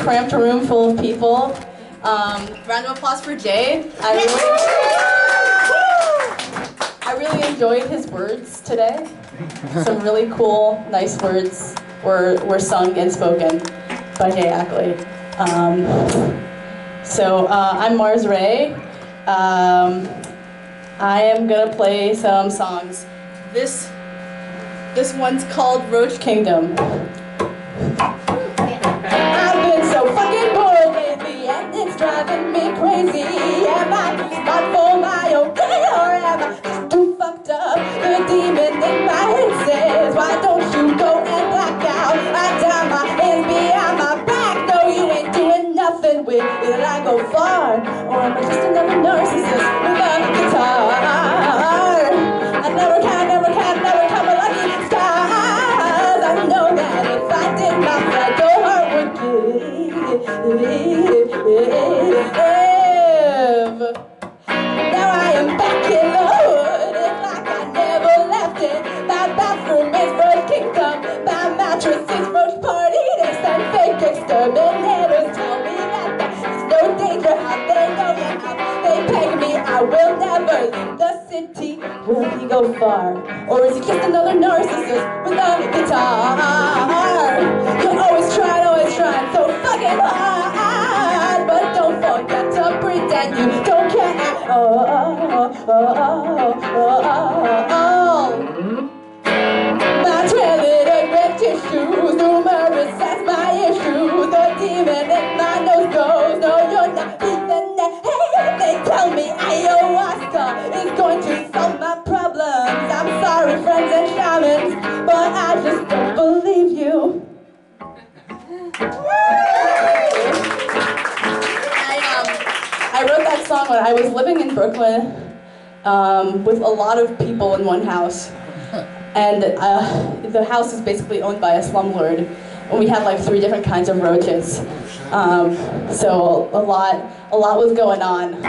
cramped room full of people. Round of applause for Jay. I really enjoyed his words today. Some really cool, nice words were sung and spoken by Jay Ackley. I'm Mars Ray. I am gonna play some songs. This one's called Roach Kingdom. I've been so fucking bored lately, and it's driving me crazy. Am I too smart for my own day, or am I just too fucked up? The demon in my head says, why don't you go and black out? I tie my hands behind my back. No, you ain't doing nothing with it. I go far, or am I just another narcissist with a guitar? I never can come a lucky stars. I know that if I did my part, your heart would give. Now I am back in the hood. It's like I never left it. My bathroom is Roach Kingdom. My mattress is Roach Party. They send fake exterminators. Tell me that there's no danger. How they know that they peg me. I will never leave the city. Will he go far? Or is he just another narcissist with a guitar? You're always trying so fucking hard. But don't forget to pretend you don't care at all. My toilet and red tissues, numerous as my issues. The demon in my nose goes, no, you're not even that. Hey, they tell me ayahuasca is going to solve my problems. I'm sorry, friends and shamans, but I just don't believe you. I wrote that song when I was living in Brooklyn with a lot of people in one house. And the house is basically owned by a slumlord. And we had like 3 different kinds of roaches. So a lot was going on.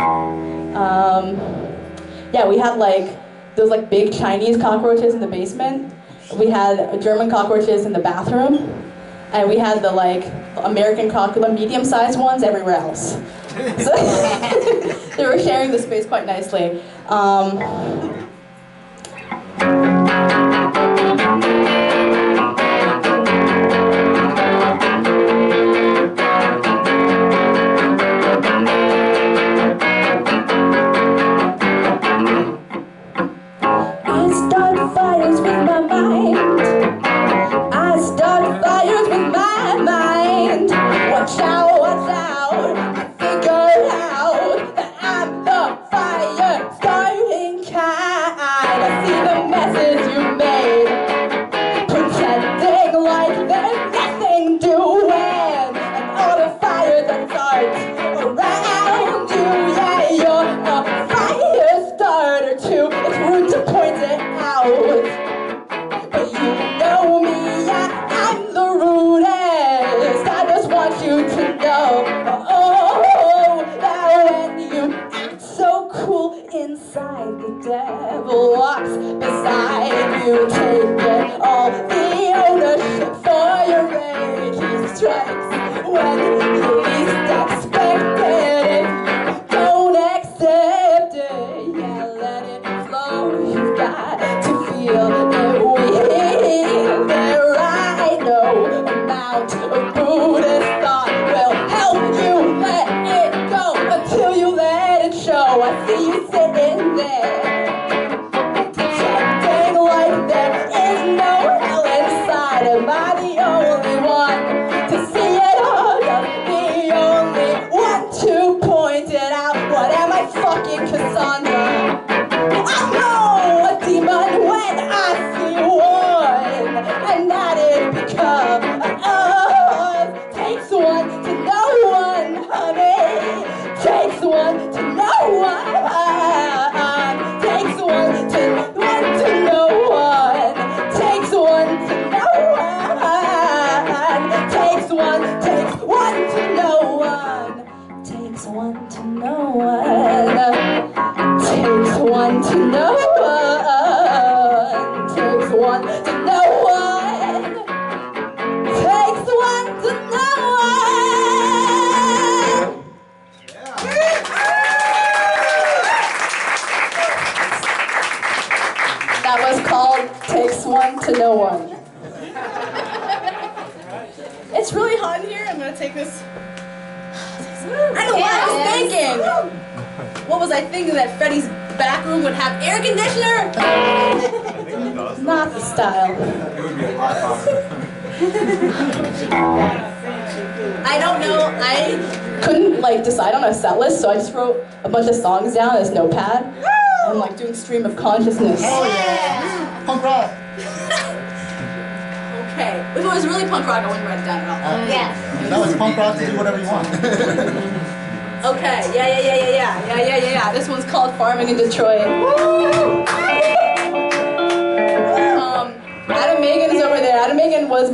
Yeah, we had like those like big Chinese cockroaches in the basement. We had German cockroaches in the bathroom. And we had the like American cockroach, medium-sized ones everywhere else. So they were sharing the space quite nicely. I start fires with my mind. I start fires with my mind. Watch out, watch out. Figure out that I'm the fire starting kind. I see the messes you made, pretending like there's nothing doing, and all the fire that starts around you. Yeah, you're a fire starter too. It's rude to point it out, but you know me, yeah, I'm the rudest. I just want you to know, that when you act so cool inside, the devil walks beside you, taking all the ownership for your rage. He strikes when you least expect it. If you don't accept it, yeah, let it flow. You've got to feel it. There I know amount of Buddhist thought will help you let it go until you let it show. I see you sitting there, pretending like there is no hell inside. Am I the only one to see it all? Am the only one to point it out? What am I, fucking Cassandra? I know a demon when I see one, and that is because takes one to know one, honey. Takes one to know one. Takes one to know one. Takes one to know one. Takes one to know one. Takes one to know one. Takes one to know one. Takes one to know one. Takes one to know one. called Takes One to Know One. It's really hot in here. I'm going to take this. I know what I was thinking. What was I thinking? That Freddie's back room would have air conditioner? Not the style. It would be a hot topic. I don't know. I couldn't decide on a set list, so I just wrote a bunch of songs down on this notepad. I'm doing stream of consciousness. Oh yeah! Punk rock! Okay. If it was really punk rock, I wouldn't write it down at all. Yeah. No, it's punk rock to do whatever you want. Okay. Yeah. This one's called Farming in Detroit. Adam Megan is over there. Adam Megan was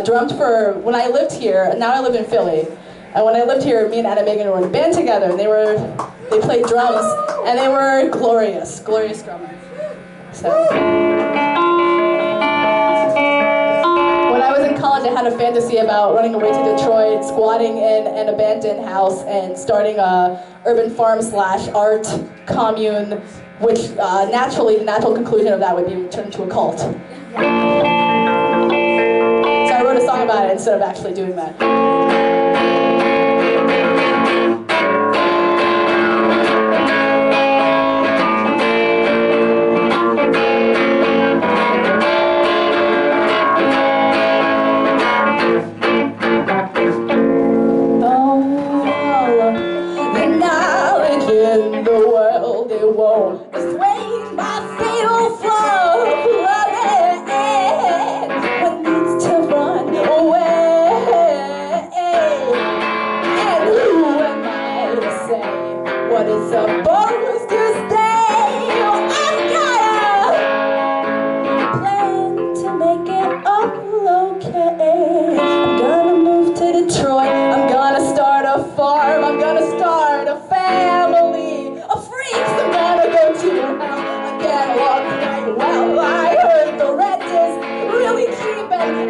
drummed for when I lived here, and now I live in Philly. And when I lived here, me and Adam Megan were in a band together, and they played drums, and they were glorious drummers. So when I was in college, I had a fantasy about running away to Detroit, squatting in an abandoned house, and starting a urban farm / art commune, which the natural conclusion of that would be to turn into a cult. So I wrote a song about it instead of actually doing that.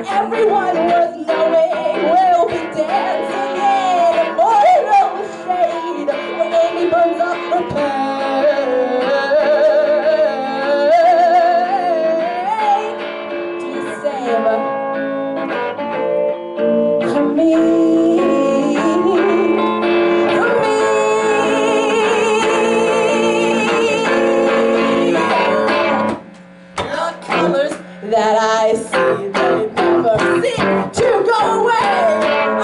Everyone was knowing we'll be dancing in a mortal shade where Amy burns up her pain. Do the same for me. The colors that I see, they never seem to go away.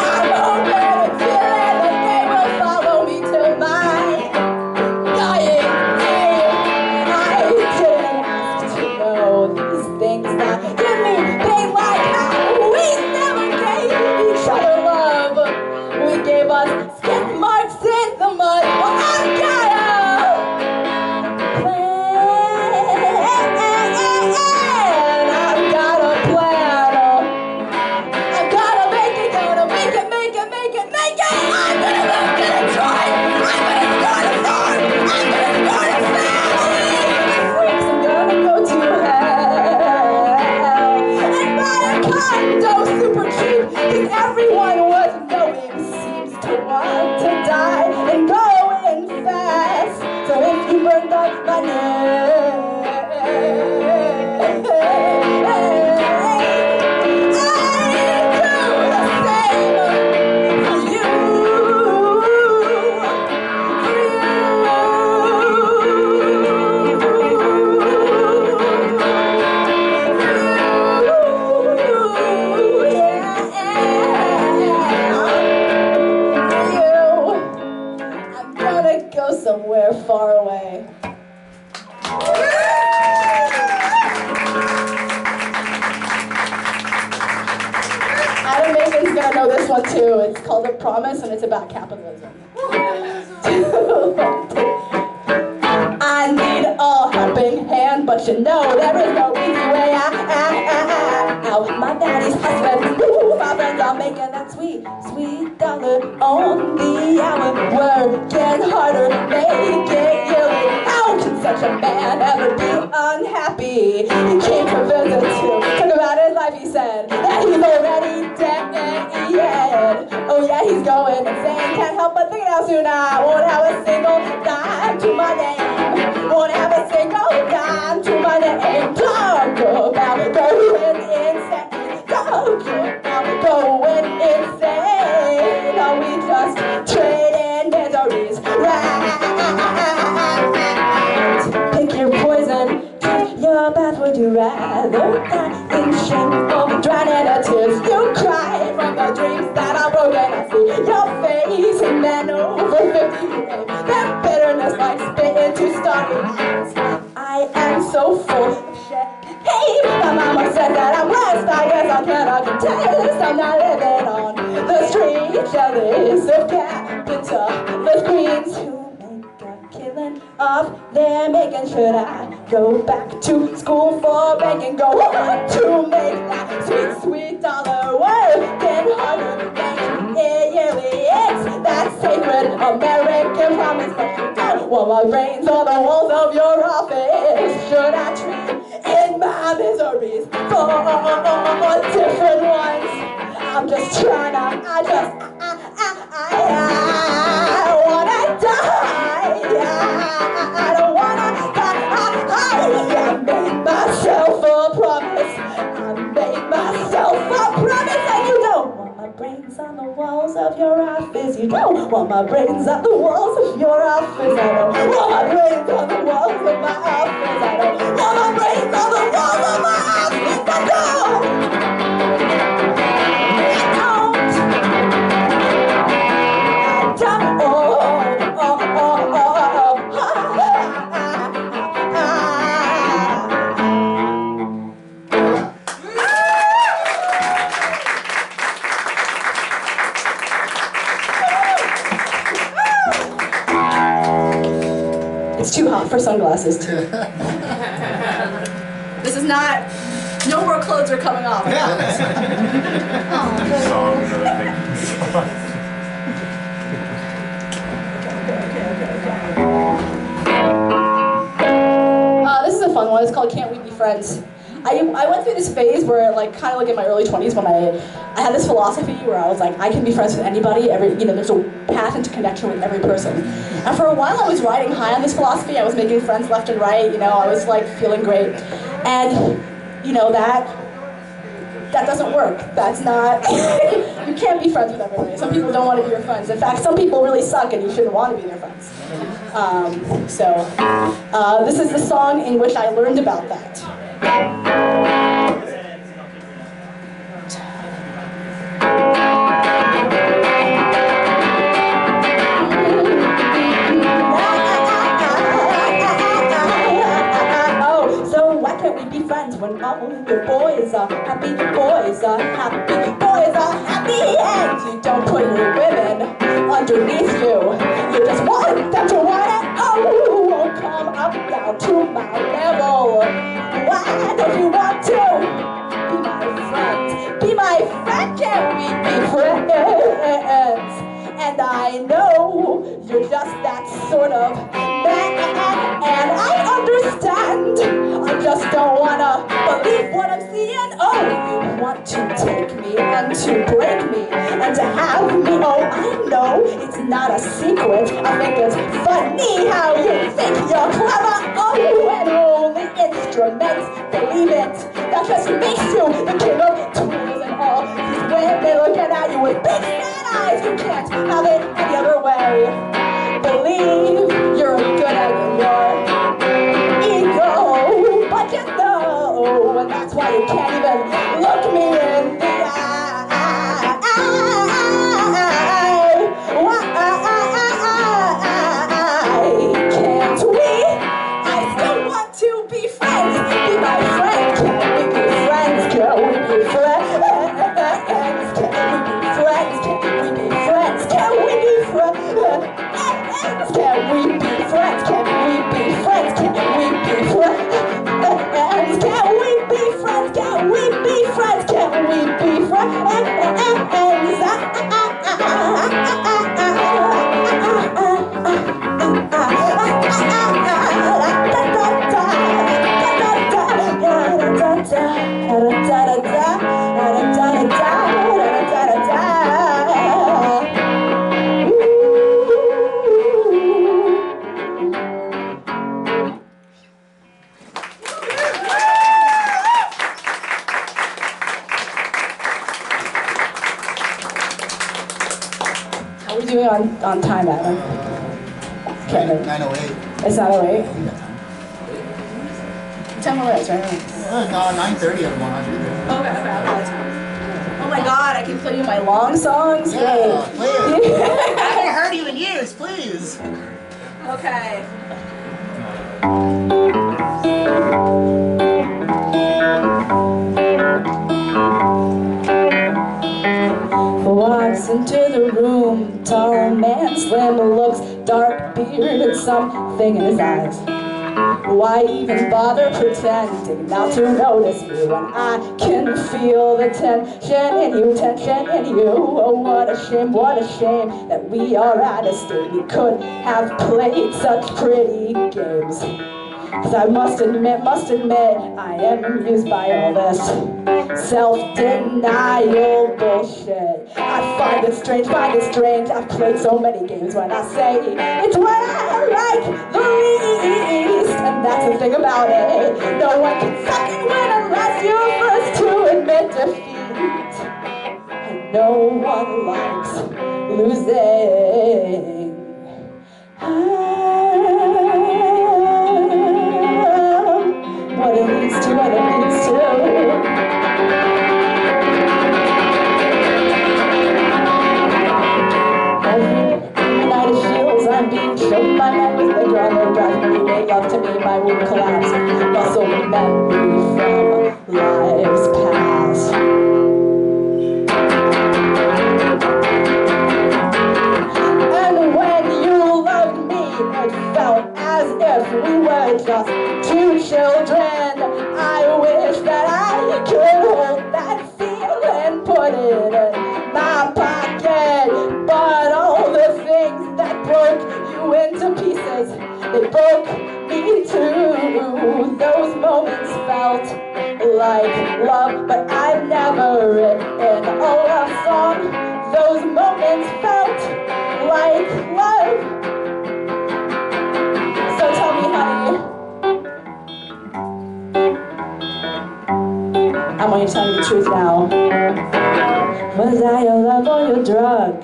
I'm hoping and feeling that they will follow me to my dying day. I didn't ask to know these things that give me pain like how we never gave each other love. We gave us skid marks in the mud. Well, I've got a everyone was knowing seems to want to die and going fast. So if you burned up my name, I do the same for you, somewhere far away. Adam Megan's gonna know this one too. It's called A Promise and it's about capitalism. I need a helping hand, but you know there is no easy way out. My daddy's hustling, my friends are making that sweet dollar on the hour. Working harder, making yelling. How can such a man ever be unhappy? He came to visit to talk about his life, he said that he's already dead. Oh yeah, he's going insane. Can't help but think how soon I won't have a single dime to my name. Won't have a single dime to my name. rather die in shameful drowning of tears. You cry from the dreams that are broken. I see your face, and then over 50 you gave that bitterness like spit into starry eyes. I am so full of shit. Hey, my mama said that I'm blessed. I guess I cannot contest. I'm not living on the street, jealous of capitalist queens who make a killing off their making. Should I go back to school for banking? Go to make that sweet, sweet dollar working harder than banking. It's that sacred American promise that you don't want my brains on the walls of your office. Should I trade in my miseries for different ones? I'm just trying to, I wanna die. I don't wanna die. I made myself a promise. I made myself a promise, and you don't want my brains on the walls of your office. You don't want my brains on the walls of your office. I don't want my brains on the walls of my office. I don't want my brains on the walls of my office. I don't. It's too hot for sunglasses, too. This is not... No more clothes are coming off. This is a fun one. It's called Can't We Be Friends? I went through this phase where, like, kind of like in my early 20s when I had this philosophy where I was like, I can be friends with anybody, there's a path into connection with every person. And for a while I was riding high on this philosophy. I was making friends left and right, I was like feeling great. And, that doesn't work. That's not, you can't be friends with everybody. Some people don't want to be your friends. In fact, some people really suck and you shouldn't want to be their friends. This is the song in which I learned about that. When all your boys are happy, boys are happy, boys are happy, and you don't put your women underneath you. You just want them to want it. Oh, come up down to my level. Why don't you want to be my friend? Be my friend, can we be friends? And I know you're just that sort of man, and I understand. I just don't wanna believe what I'm seeing. Oh, you want to take me and to break me and to have me. Oh, I know it's not a secret. I think it's funny how you think you're clever. Oh, and only instruments believe it. That just makes you the king of tools and all these women looking at you with big sad eyes. You can't have it any other way. Believe you're good at your ego, but you know, and that's why you can't even look me in the eye. Can't we? I still want to be friends. Be my friend. Can we be friends? Can we be friends? Can we be friends? Can we be friends? Can we be friends? Can we be friends? Can we be friends? Can we be friends? Can we be friends? Can we be friends? How are we doing on time, Adam? Okay. 9:08. It's 9:08? 10 more minutes, right? 9:30 every morning. I'll be there. Okay. Oh my God, I can play you my long songs? Yeah, Great. play it. I haven't heard you in years, please. Okay. Walks into the room, tall man, slim looks, dark beard and something in his eyes. Why even bother pretending not to notice me when I can feel the tension in you, tension in you? Oh, what a shame that we are at a state we could have played such pretty games. Cause I must admit, I am amused by all this self-denial bullshit. I find it strange, I've played so many games when I say it's what I like the least. And that's the thing about it, no one can fucking win unless you're first to admit defeat. And no one likes losing. What it leads to. Every night it feels I'm being choked by men with liquor on their breath. When you made love to me, my womb collapsed. Muscle memory from lives past. And when you loved me, it felt as if we were just two children. I wish that I could hold that feeling, put it in my pocket. But all the things that broke you into pieces, they broke me too. Those moments felt like love, but I've never written a love song. Those moments felt like love. So tell me, honey, I want you to tell me the truth now. Was I your love or your drug,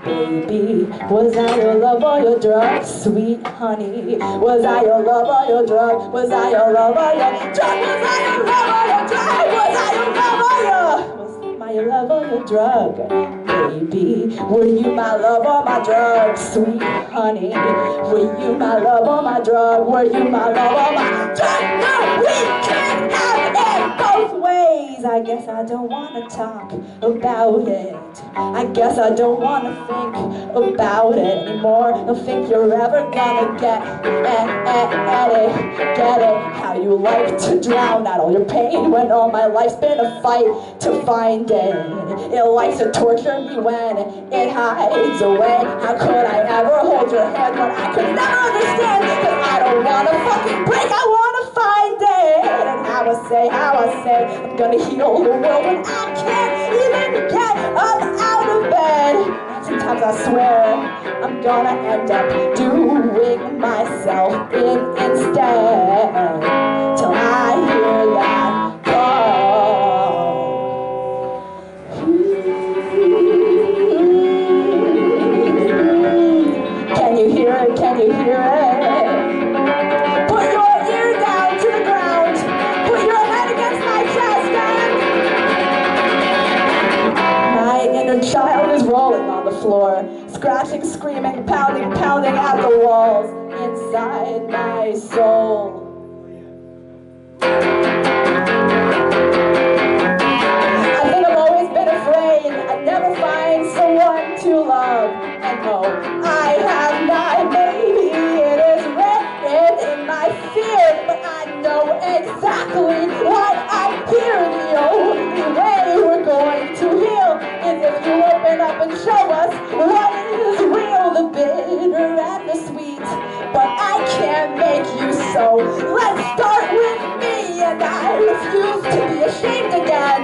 baby? Was I your love or your drug, sweet honey? Was I your love or your drug? Was I your love or your drug? Was I your love or your drug? Was I your love or your... Was I your love or your drug, baby? Were you my love or my drug, sweet honey? Were you my love or my drug? Were you my love or my drug? No, we can't have it both ways. I guess I don't want to talk about it. I guess I don't want to think about it anymore. Don't think you're ever gonna get it. How you like to drown out all your pain when all my life's been a fight to find it. It likes to torture me when it hides away. How could I ever hold your hand when I could never understand? Cause I don't wanna fucking break, I wanna find it. And how I say, I'm gonna heal the world when I can't even get up out of bed. Sometimes I swear I'm gonna end up doing myself in instead. Till I hear that call. Can you hear it? Can you hear it? Put your ear down to the ground. Put your head against my chest and my inner child is rolling on the floor, scratching, screaming, pounding at the walls inside my soul. I think I've always been afraid I'd never find someone to love. And no, I have not. Maybe it is written in my fear, but I know exactly why I'm here. The only way we're going to heal is if you open up and show us what is real, the bitter and the sweet. But I can't make you, so let's start with me. And I refuse to be ashamed again.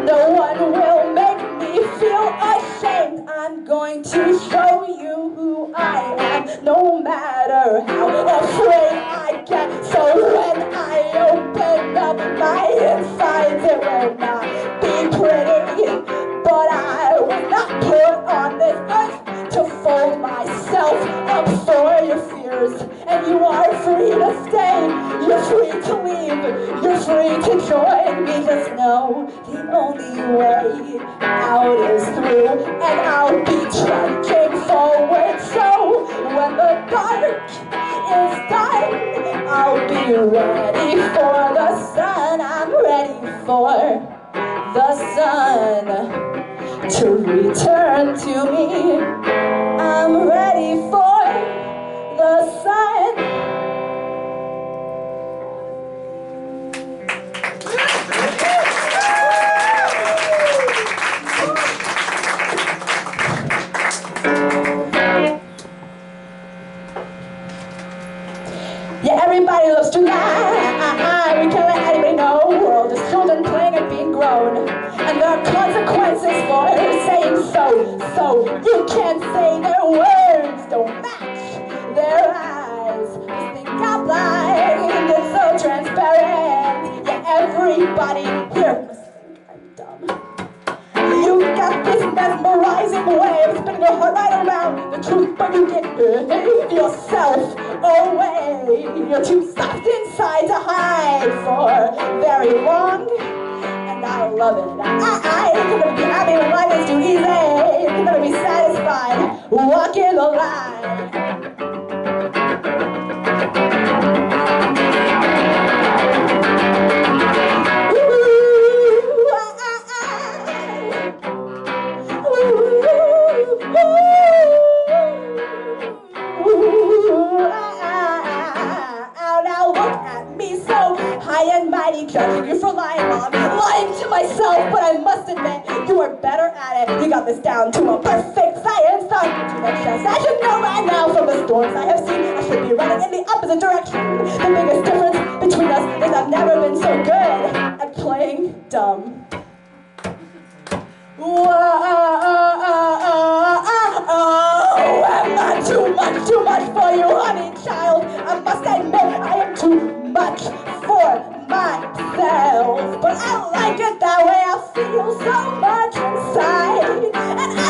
No one will make me feel ashamed. I'm going to show you who I am, no matter how afraid I get. So when I open up my insides, it will not be pretty. But I was not put on this earth to fold myself up for your fears. And you are free to stay, you're free to leave, you're free to know the only way out is through, and I'll be trudging forward. So when the dark is done, I'll be ready for the sun. I'm ready for the sun to return to me. I'm ready for the sun. Yeah, everybody loves to lie. We can't let anybody know. We're all just children playing and being grown. And there are consequences for saying so. So you can't say their words don't match their eyes. Just think I'm blind. It's so transparent. Yeah, everybody here must think I'm dumb. You've got this mesmerizing way of spinning your heart right around the truth, but you can't behave yourself away. You're too soft inside to hide for very long, and I love it. I can never be happy when life is too easy. Can never be satisfied walking the line. Judging you for lying to myself, but I must admit you are better at it. You got this down to a perfect science. I'm too much stress. I should know right now from the storms I have seen. I should be running in the opposite direction. The biggest difference between us is I've never been so good at playing dumb. Whoa, am I too much for you, honey child? I must admit I am too much for myself, but I like it that way. I feel so much inside, and I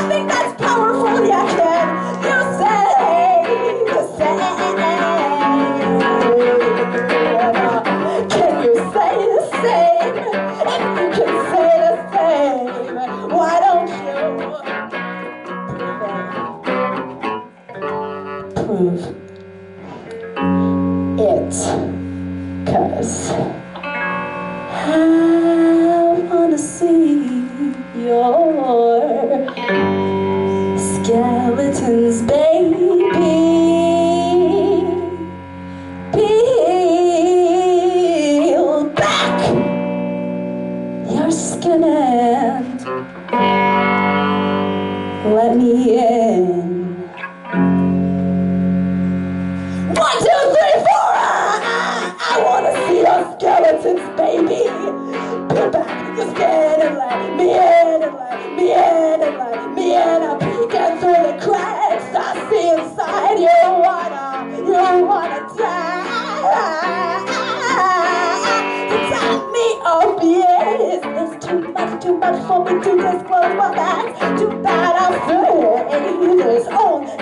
think that's powerful. Yeah, can you say the same? Can you say the same? If you can say the same, why don't you prove it? 'Cause I wanna see your skeletons, baby. Peel back your skin and let me in. 1, 2, 3, 4. I wanna see your skeletons, baby. Peel back your skin and let me in, and let me in, and let me in. I'm peeking through the cracks. I see inside. You wanna die. To tie me up, yes. It's too much for me to disclose. Well, that's too bad. I'll say there's only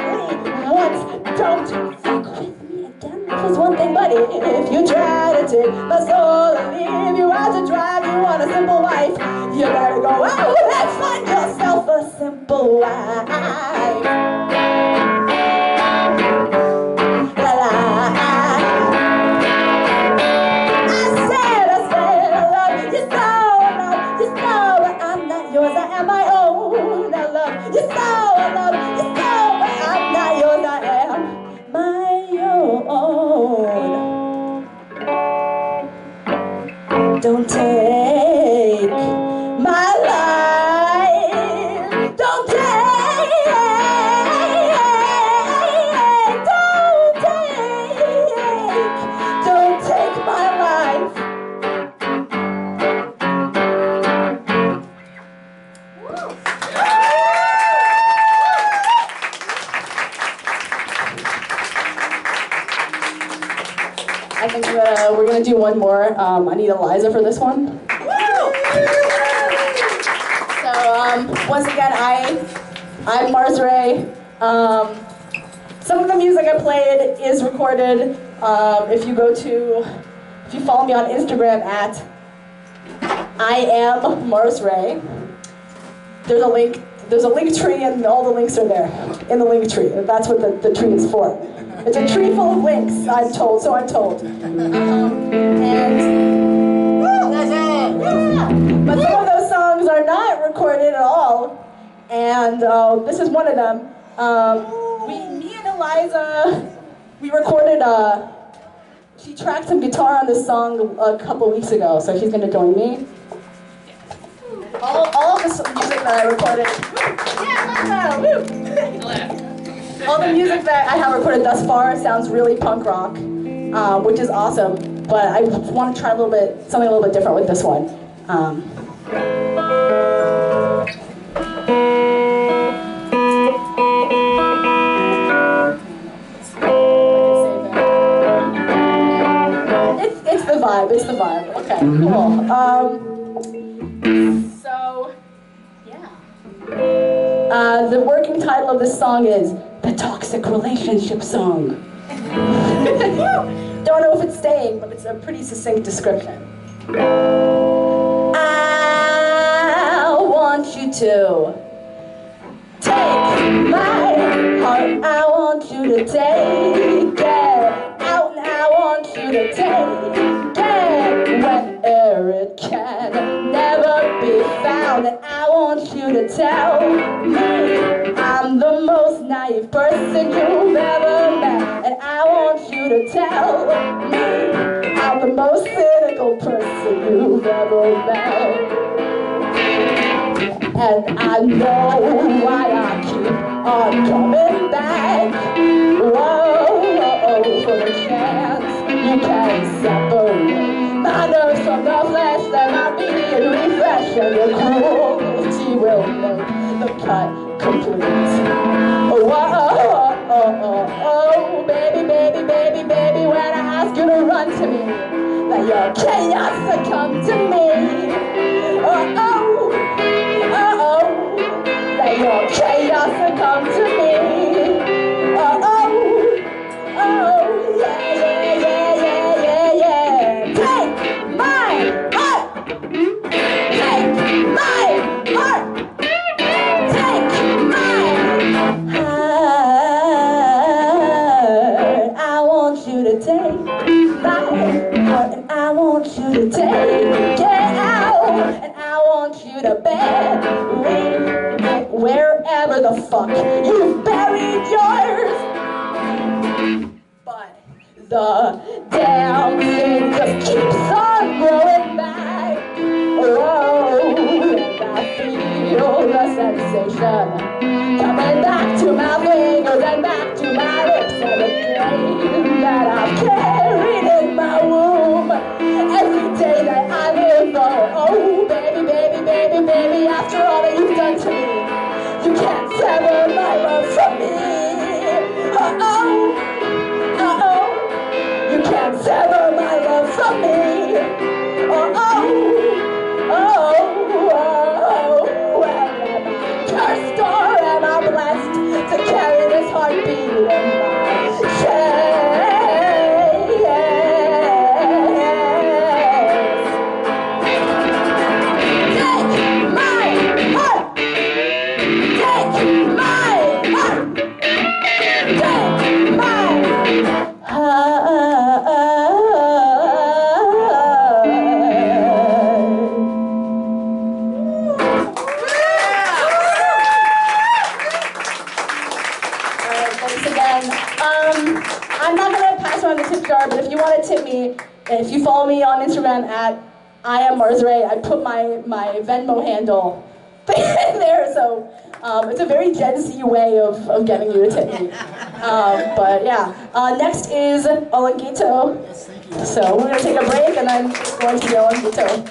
once. Don't fuck with me again. There's one thing, but if you try to take my soul and leave you out to drive you on a simple life, you better go out and find yourself a simple life. Don't take my life. Don't take my life. I think we're gonna do one more. I need Eliza for this one. So once again, I'm Mars Ray. Some of the music I played is recorded. If you follow me on Instagram at I am Mars Ray. There's a link tree, and all the links are there in the link tree. That's what the tree is for. It's a tree full of links, I'm told. But some of those songs are not recorded at all, and this is one of them. Me and Eliza, we recorded. She tracked some guitar on this song a couple weeks ago, so she's going to join me. All of the music that I recorded. All the music that I have recorded thus far sounds really punk rock, which is awesome. But I want to try something a little bit different with this one. It's the vibe. Okay, cool. So, yeah. The working title of this song is The Toxic Relationship Song. Don't know if it's staying, but it's a pretty succinct description. I want you to take my heart. I want you to take it out, and I want you to take where it can never be found. And I want you to tell me I'm the most naive person you've ever met. And I want you to tell me I'm the most cynical person you've ever met. And I know why I keep on coming back. Whoa, for the chance you can separate my nerves from the flesh. There might be a refresh, and your cruelty will make the cut complete. Oh, baby, baby, baby, baby, when I ask you to run to me, let your chaos succumb to me. Let your chaos succumb to me. Wherever the fuck you buried yours. But the damn thing just keeps on growing back. Oh, and I feel the sensation coming back to my fingers and back to my lips, and the pain that I've carried in my womb every day that I live. Oh, baby, baby, baby, baby, after all that you've done to me, you can't sever my love from me. You can't sever my love from me. Well, am I cursed or am I blessed to carry this heartbeat in my chest? I'm not going to pass around the tip jar, but if you want to tip me, if you follow me on Instagram at I am Mars Ray, I put my Venmo handle there, so it's a very Gen Z way of getting you to tip me. But yeah, next is Olinguito. Yes, thank you. So we're going to take a break, and then it's going to be Olinguito.